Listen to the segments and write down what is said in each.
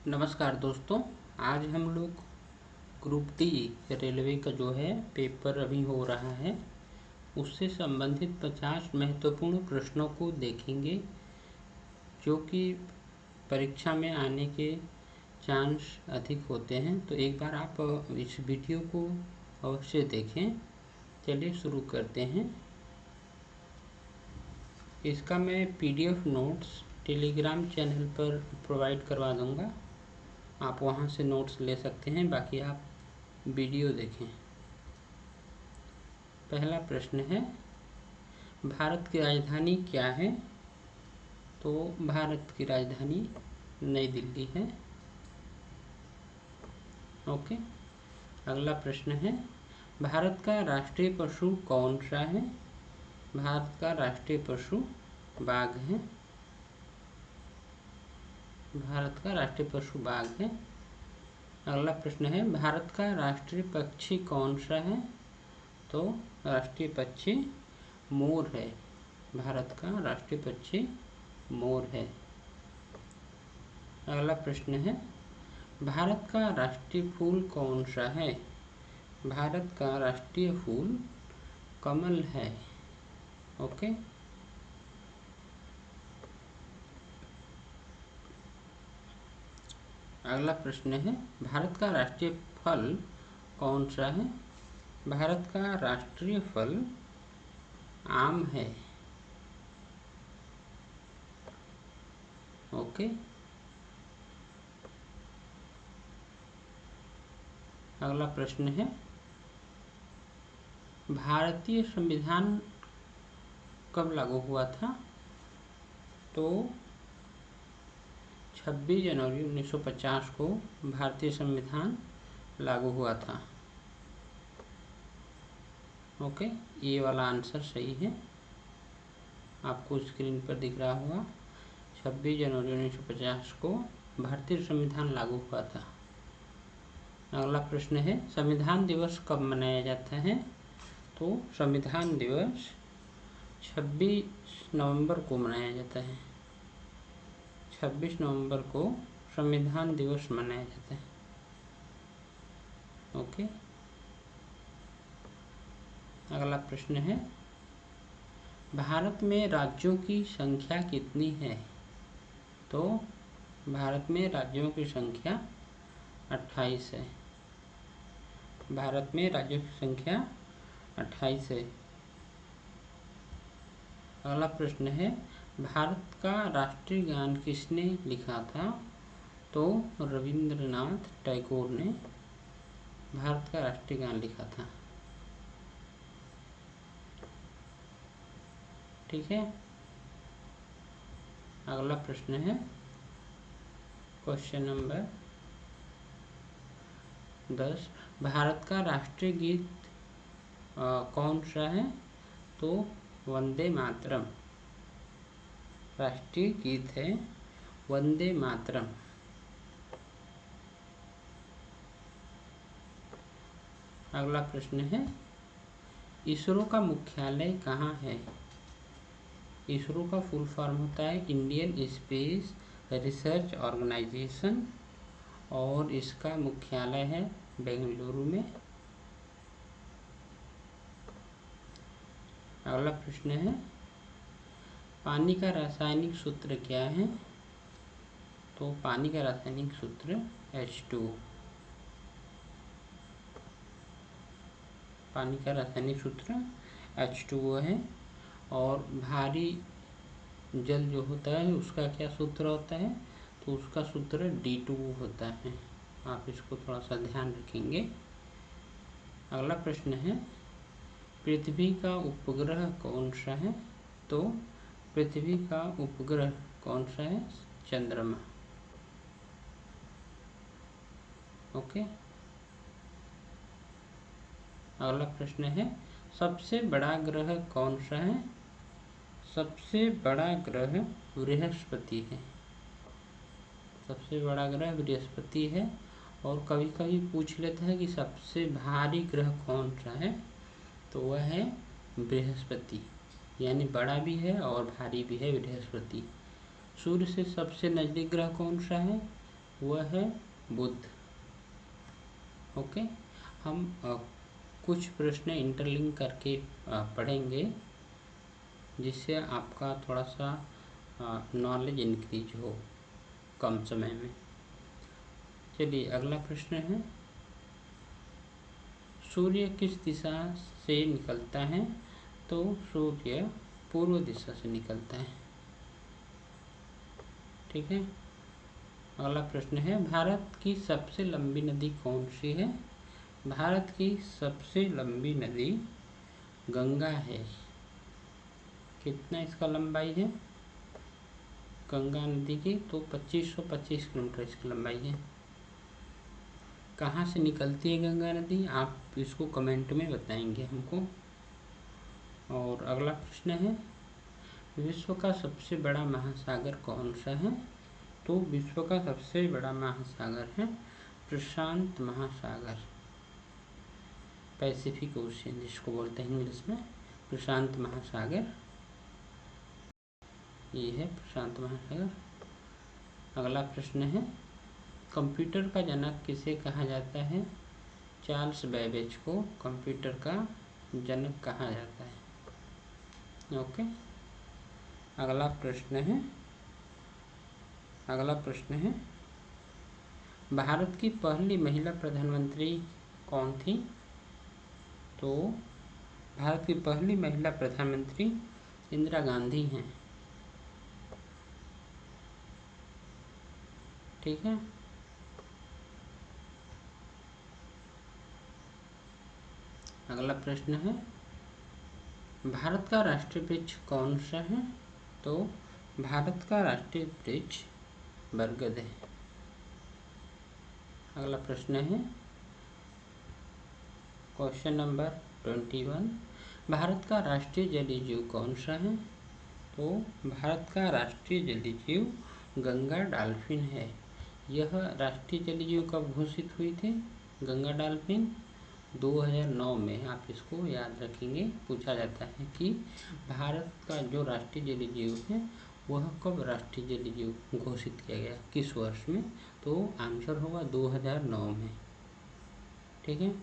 नमस्कार दोस्तों। आज हम लोग ग्रुप डी रेलवे का जो है पेपर अभी हो रहा है, उससे संबंधित 50 महत्वपूर्ण प्रश्नों को देखेंगे जो कि परीक्षा में आने के चांस अधिक होते हैं। तो एक बार आप इस वीडियो को अवश्य देखें। चलिए शुरू करते हैं। इसका मैं PDF नोट्स टेलीग्राम चैनल पर प्रोवाइड करवा दूंगा, आप वहां से नोट्स ले सकते हैं, बाकी आप वीडियो देखें। पहला प्रश्न है, भारत की राजधानी क्या है? तो भारत की राजधानी नई दिल्ली है। ओके। अगला प्रश्न है, भारत का राष्ट्रीय पशु कौन सा है? भारत का राष्ट्रीय पशु बाघ है। भारत का राष्ट्रीय पशु बाघ है। अगला प्रश्न है, भारत का राष्ट्रीय पक्षी कौन सा है? तो राष्ट्रीय पक्षी मोर है। भारत का राष्ट्रीय पक्षी मोर है। अगला प्रश्न है, भारत का राष्ट्रीय फूल कौन सा है? भारत का राष्ट्रीय फूल कमल है। ओके। अगला प्रश्न है, भारत का राष्ट्रीय फल कौन सा है? भारत का राष्ट्रीय फल आम है। ओके। अगला प्रश्न है, भारतीय संविधान कब लागू हुआ था? तो 26 जनवरी 1950 को भारतीय संविधान लागू हुआ था। ओके, ये वाला आंसर सही है, आपको स्क्रीन पर दिख रहा होगा। 26 जनवरी 1950 को भारतीय संविधान लागू हुआ था। अगला प्रश्न है, संविधान दिवस कब मनाया जाता है? तो संविधान दिवस 26 नवंबर को मनाया जाता है। 26 नवंबर को संविधान दिवस मनाया जाता है। ओके। अगला प्रश्न है, भारत में राज्यों की संख्या कितनी है? तो भारत में राज्यों की संख्या 28 है। भारत में राज्यों की संख्या 28 है। अगला प्रश्न है, भारत का राष्ट्रीय गान किसने लिखा था? तो रविंद्रनाथ टैगोर ने भारत का राष्ट्रीय गान लिखा था। ठीक है। अगला प्रश्न है, क्वेश्चन नंबर 10, भारत का राष्ट्रीय गीत कौन सा है? तो वंदे मातरम राष्ट्रीय गीत है, वंदे मातरम। अगला प्रश्न है, इसरो का मुख्यालय कहाँ है? इसरो का फुल फॉर्म होता है इंडियन स्पेस रिसर्च ऑर्गेनाइजेशन और इसका मुख्यालय है बेंगलुरु में। अगला प्रश्न है, पानी का रासायनिक सूत्र क्या है? तो पानी का रासायनिक सूत्र H2O। पानी का रासायनिक सूत्र H2O है। और भारी जल जो होता है उसका क्या सूत्र होता है? तो उसका सूत्र D2O होता है। आप इसको थोड़ा सा ध्यान रखेंगे। अगला प्रश्न है, पृथ्वी का उपग्रह कौन सा है? तो पृथ्वी का उपग्रह कौन सा है? चंद्रमा। ओके। अगला प्रश्न है, सबसे बड़ा ग्रह कौन सा है? सबसे बड़ा ग्रह बृहस्पति है। सबसे बड़ा ग्रह बृहस्पति है। और कभी कभी पूछ लेता है कि सबसे भारी ग्रह कौन सा है? तो वह है बृहस्पति, यानी बड़ा भी है और भारी भी है बृहस्पति। सूर्य से सबसे नजदीक ग्रह कौन सा है? वह है बुध। ओके, हम कुछ प्रश्न इंटरलिंक करके पढ़ेंगे जिससे आपका थोड़ा सा नॉलेज इंक्रीज हो कम समय में। चलिए अगला प्रश्न है, सूर्य किस दिशा से निकलता है? तो सूर्य पूर्व दिशा से निकलता है। ठीक है। अगला प्रश्न है, भारत की सबसे लंबी नदी कौन सी है? भारत की सबसे लंबी नदी गंगा है। कितना इसका लंबाई है गंगा नदी की? तो 2525 किलोमीटर इसकी लंबाई है। कहाँ से निकलती है गंगा नदी? आप इसको कमेंट में बताएंगे हमको। और अगला प्रश्न है, विश्व का सबसे बड़ा महासागर कौन सा है? तो विश्व का सबसे बड़ा महासागर है प्रशांत महासागर, पैसिफिक ओशियन जिसको बोलते हैं इंग्लिश में, प्रशांत महासागर, ये है प्रशांत महासागर। अगला प्रश्न है, कंप्यूटर का जनक किसे कहा जाता है? चार्ल्स बेबेज को कंप्यूटर का जनक कहा जाता है। ओके। अगला प्रश्न है, भारत की पहली महिला प्रधानमंत्री कौन थी? तो भारत की पहली महिला प्रधानमंत्री इंदिरा गांधी हैं। ठीक है। अगला प्रश्न है, भारत का राष्ट्रीय वृक्ष कौन सा है? तो भारत का राष्ट्रीय वृक्ष बरगद है। अगला प्रश्न है, क्वेश्चन नंबर 21, भारत का राष्ट्रीय जलीय जीव कौन सा है? तो भारत का राष्ट्रीय जलीय जीव गंगा डॉल्फिन है। यह राष्ट्रीय जलीय जीव कब घोषित हुई थी? गंगा डॉल्फिन 2009 में। आप इसको याद रखेंगे, पूछा जाता है कि भारत का जो राष्ट्रीय जलीय जीव है वह कब राष्ट्रीय जलीय जीव घोषित किया गया, किस वर्ष में? तो आंसर होगा 2009 में। ठीक है।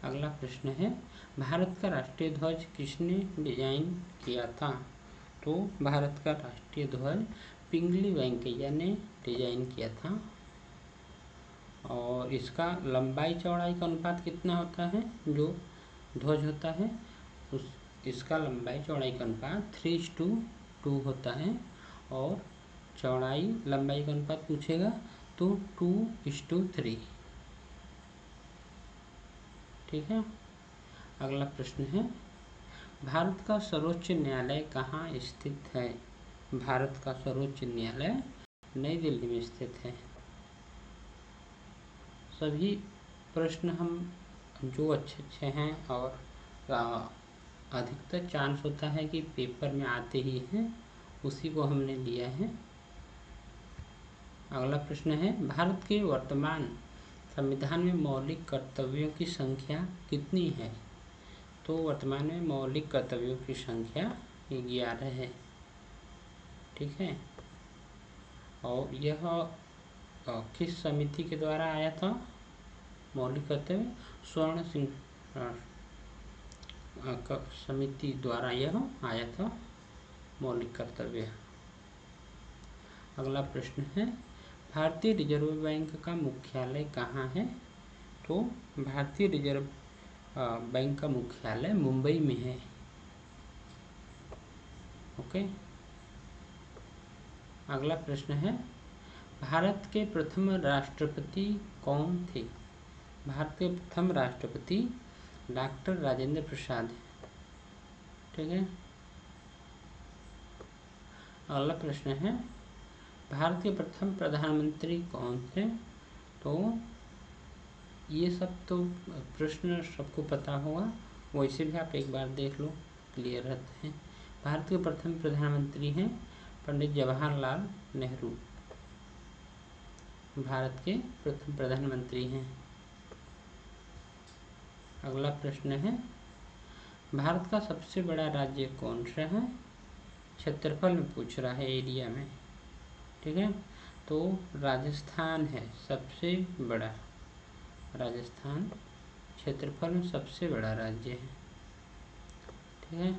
अगला प्रश्न है, भारत का राष्ट्रीय ध्वज किसने डिजाइन किया था? तो भारत का राष्ट्रीय ध्वज पिंगली वेंकैया ने डिजाइन किया था। और इसका लंबाई चौड़ाई का अनुपात कितना होता है? जो ध्वज होता है इसका लंबाई चौड़ाई का अनुपात 3:2 होता है। और चौड़ाई लंबाई का अनुपात पूछेगा तो 2:3। ठीक है। अगला प्रश्न है, भारत का सर्वोच्च न्यायालय कहाँ स्थित है? भारत का सर्वोच्च न्यायालय नई दिल्ली में स्थित है। सभी प्रश्न हम जो अच्छे हैं और अधिकतर चांस होता है कि पेपर में आते ही हैं, उसी को हमने लिया है। अगला प्रश्न है, भारत के वर्तमान संविधान में मौलिक कर्तव्यों की संख्या कितनी है? तो वर्तमान में मौलिक कर्तव्यों की संख्या 11 है। ठीक है। और यह किस समिति के द्वारा आया था मौलिक कर्तव्य? स्वर्ण सिंह समिति द्वारा यह आया था मौलिक कर्तव्य। अगला प्रश्न है, भारतीय रिजर्व बैंक का मुख्यालय कहाँ है? तो भारतीय रिजर्व बैंक का मुख्यालय मुंबई में है। ओके। अगला प्रश्न है, भारत के प्रथम राष्ट्रपति कौन थे? भारत के प्रथम राष्ट्रपति डॉक्टर राजेंद्र प्रसाद। ठीक है। अगला प्रश्न है, भारत के प्रथम प्रधानमंत्री कौन थे? तो ये सब तो प्रश्न सबको पता होगा, वैसे भी आप एक बार देख लो, क्लियर रहते हैं। भारत के प्रथम प्रधानमंत्री हैं पंडित जवाहरलाल नेहरू, भारत के प्रथम प्रधानमंत्री हैं। अगला प्रश्न है, भारत का सबसे बड़ा राज्य कौन सा है? क्षेत्रफल में पूछ रहा है, एरिया में। ठीक है। तो राजस्थान है सबसे बड़ा, राजस्थान क्षेत्रफल में सबसे बड़ा राज्य है। ठीक है,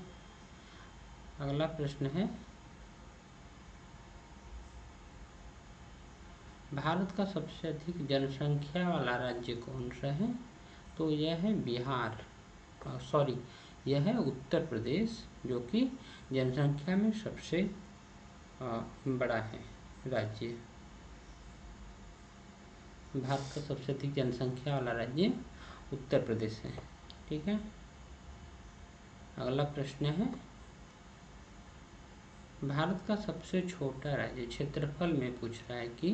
अगला प्रश्न है भारत का सबसे अधिक जनसंख्या वाला राज्य कौन सा है? तो यह है बिहार, सॉरी यह है उत्तर प्रदेश, जो कि जनसंख्या में सबसे बड़ा है राज्य। भारत का सबसे अधिक जनसंख्या वाला राज्य उत्तर प्रदेश है। ठीक है, अगला प्रश्न है भारत का सबसे छोटा राज्य, क्षेत्रफल में पूछ रहा है कि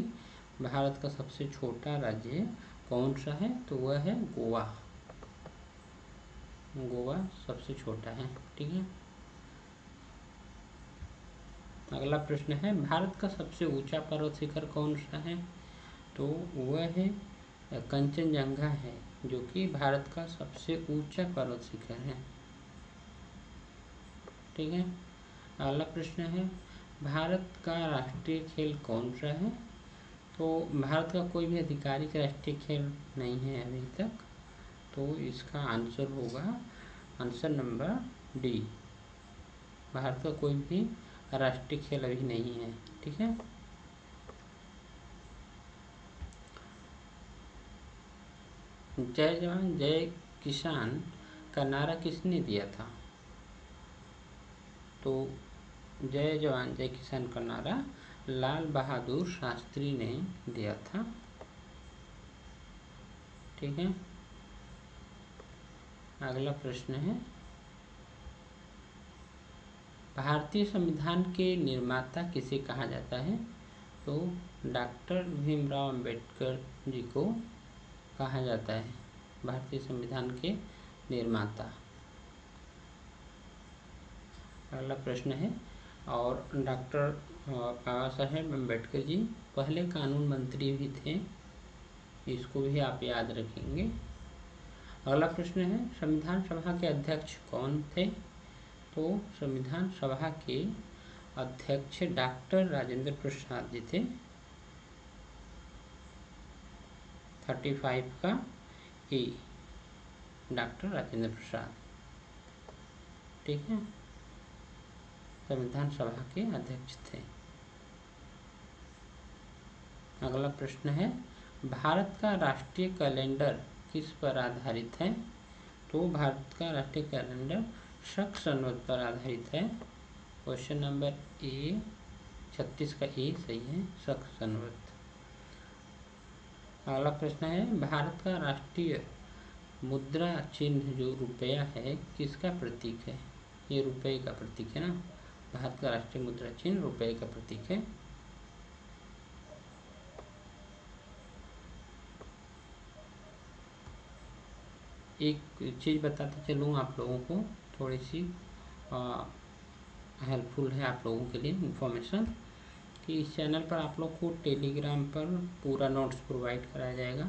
भारत का सबसे छोटा राज्य कौन सा है? तो वह है गोवा। गोवा सबसे छोटा है। ठीक है, अगला प्रश्न है भारत का सबसे ऊंचा पर्वत शिखर कौन सा है? तो वह है कंचनजंगा है, जो कि भारत का सबसे ऊंचा पर्वत शिखर है। ठीक है, अगला प्रश्न है भारत का राष्ट्रीय खेल कौन सा है? तो भारत का कोई भी आधिकारिक राष्ट्रीय खेल नहीं है अभी तक, तो इसका आंसर होगा आंसर नंबर डी। भारत का कोई भी राष्ट्रीय खेल अभी नहीं है। ठीक है, जय जवान जय किसान का नारा किसने दिया था? तो जय जवान जय किसान का नारा लाल बहादुर शास्त्री ने दिया था। ठीक है, अगला प्रश्न है भारतीय संविधान के निर्माता किसे कहा जाता है? तो डॉक्टर भीमराव अंबेडकर जी को कहा जाता है भारतीय संविधान के निर्माता। अगला प्रश्न है और डॉक्टर बाबा साहेब अम्बेडकर जी पहले कानून मंत्री भी थे, इसको भी आप याद रखेंगे। अगला प्रश्न है संविधान सभा के अध्यक्ष कौन थे? तो संविधान सभा के अध्यक्ष डॉक्टर राजेंद्र प्रसाद जी थे। 35 का ए, डॉक्टर राजेंद्र प्रसाद। ठीक है, संविधान सभा के अध्यक्ष थे। अगला प्रश्न है भारत का राष्ट्रीय कैलेंडर किस पर आधारित है? तो भारत का राष्ट्रीय कैलेंडर शक संवत पर आधारित है। क्वेश्चन नंबर ए 36 का ए सही है, शक संवत। अगला प्रश्न है भारत का राष्ट्रीय मुद्रा चिन्ह जो रुपया है किसका प्रतीक है? ये रुपये का प्रतीक है ना, भारत का राष्ट्रीय मुद्रा चिन्ह रुपये का प्रतीक है। एक चीज़ बताते चलूँ आप लोगों को, थोड़ी सी हेल्पफुल है आप लोगों के लिए इन्फॉर्मेशन, कि इस चैनल पर आप लोग को टेलीग्राम पर पूरा नोट्स प्रोवाइड कराया जाएगा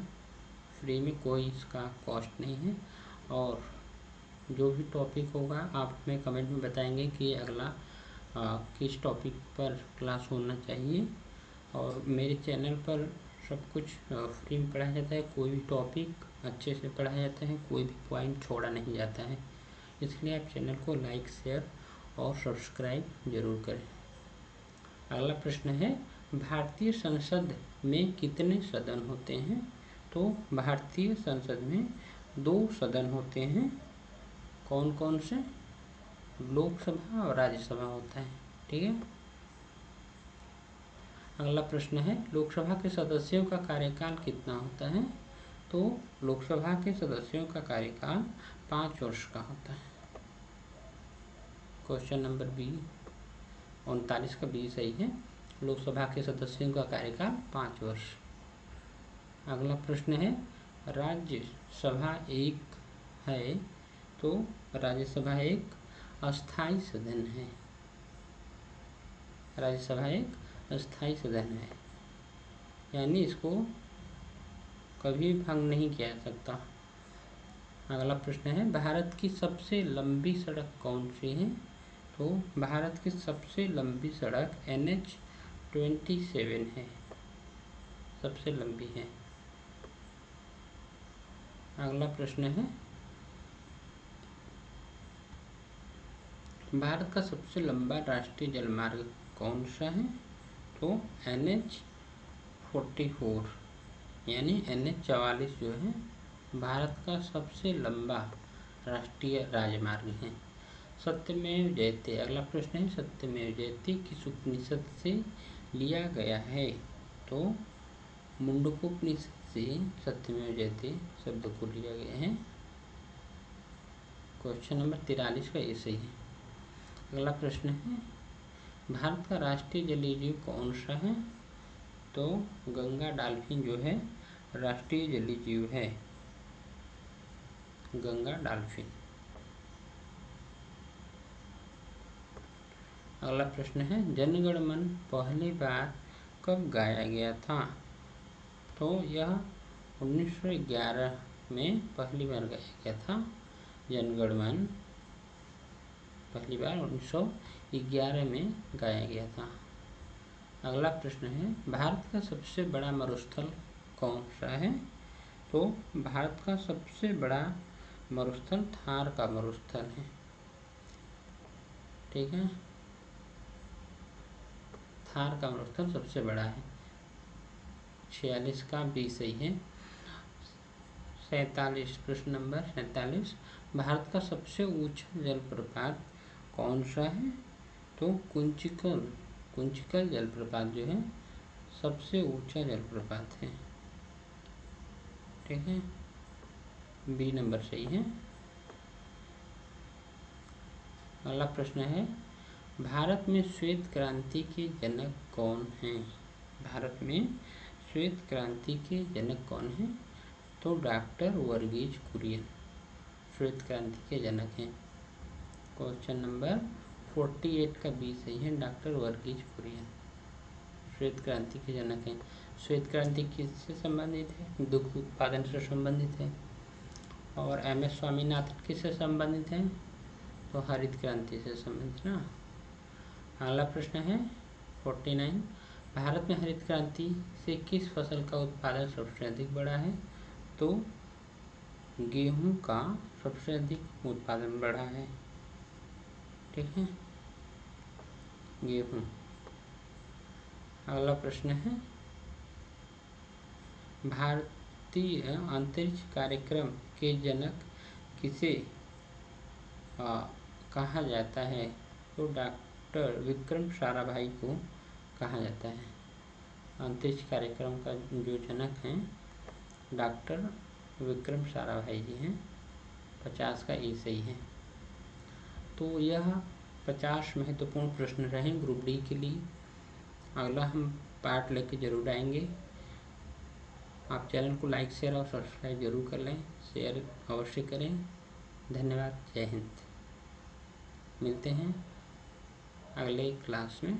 फ्री में, कोई इसका कॉस्ट नहीं है। और जो भी टॉपिक होगा आप हमें कमेंट में बताएंगे कि अगला किस टॉपिक पर क्लास होना चाहिए। और मेरे चैनल पर सब कुछ फ्री में पढ़ाया जाता है, कोई भी टॉपिक अच्छे से पढ़ाया जाता है, कोई भी पॉइंट छोड़ा नहीं जाता है, इसलिए आप चैनल को लाइक शेयर और सब्सक्राइब जरूर करें। अगला प्रश्न है भारतीय संसद में कितने सदन होते हैं? तो भारतीय संसद में 2 सदन होते हैं। कौन कौन से? लोकसभा और राज्यसभा होता है। ठीक है, अगला प्रश्न है लोकसभा के सदस्यों का कार्यकाल कितना होता है? तो लोकसभा के सदस्यों का कार्यकाल 5 वर्ष का होता है। क्वेश्चन नंबर बी 39 का बी सही है, लोकसभा के सदस्यों का कार्यकाल 5 वर्ष। अगला प्रश्न है राज्यसभा एक है, तो राज्यसभा एक अस्थाई सदन है। राज्यसभा एक अस्थाई सदन है, यानी इसको कभी भंग नहीं किया जा सकता। अगला प्रश्न है भारत की सबसे लंबी सड़क कौन सी है? तो भारत की सबसे लंबी सड़क NH 27 है। सबसे लंबी है। अगला प्रश्न है, भारत का सबसे लंबा राष्ट्रीय जलमार्ग कौन सा है? तो NH-44 यानी NH-44 जो है भारत का सबसे लंबा राष्ट्रीय राजमार्ग है। सत्यमेव जयते, अगला प्रश्न है, सत्यमेव जयते किस उपनिषद से लिया गया है? तो मुंडकोपनिषद से सत्यमेव जयते शब्द को लिया गया है। क्वेश्चन नंबर 43 का ये सही है। अगला प्रश्न है, भारत का राष्ट्रीय जलीय जीव कौन सा है? तो गंगा डॉल्फिन जो है राष्ट्रीय जलीय जीव है, गंगा डॉल्फिन। अगला प्रश्न है, जनगण मन पहली बार कब गाया गया था? तो यह 1911 में पहली बार गाया गया था। जनगण मन पहली बार 1911 में गाया गया था। अगला प्रश्न है, भारत का सबसे बड़ा मरुस्थल कौन सा है? तो भारत का सबसे बड़ा मरुस्थल थार का मरुस्थल है। ठीक है, थार का मरुस्थल सबसे बड़ा है। 46 का बी सही है। 47 प्रश्न नंबर 47, भारत का सबसे ऊंचा जलप्रपात कौन सा है? तो कुंचिकल जलप्रपात जो है सबसे ऊंचा जलप्रपात है। ठीक है, बी नंबर सही है। अगला प्रश्न है, भारत में श्वेत क्रांति के जनक कौन हैं? भारत में श्वेत क्रांति के जनक कौन हैं? तो डॉक्टर वर्गीज कुरियन श्वेत क्रांति के जनक हैं। क्वेश्चन नंबर 48 का बी सही है, डॉक्टर वर्गीज कुरियन श्वेत क्रांति के जनक हैं। श्वेत क्रांति किससे संबंधित है? दुग्ध उत्पादन से संबंधित है। और MS स्वामीनाथन किससे संबंधित है? तो हरित क्रांति से संबंधित ना। अगला प्रश्न है 49, भारत में हरित क्रांति से किस फसल का उत्पादन सबसे अधिक बढ़ा है? तो गेहूं का सबसे अधिक उत्पादन बढ़ा है। ठीक है, गेहूं। अगला प्रश्न है, भारतीय अंतरिक्ष कार्यक्रम के जनक किसे कहा जाता है? तो डॉक्टर विक्रम साराभाई को कहा जाता है। अंतरिक्ष कार्यक्रम का जो जनक हैं डॉक्टर विक्रम साराभाई जी हैं। 50 का ए सही है। तो यह 50 महत्वपूर्ण प्रश्न रहे ग्रुप डी के लिए। अगला हम पार्ट लेके जरूर आएंगे। आप चैनल को लाइक शेयर और सब्सक्राइब जरूर कर लें, शेयर अवश्य करें। धन्यवाद, जय हिंद। मिलते हैं अगले क्लास में।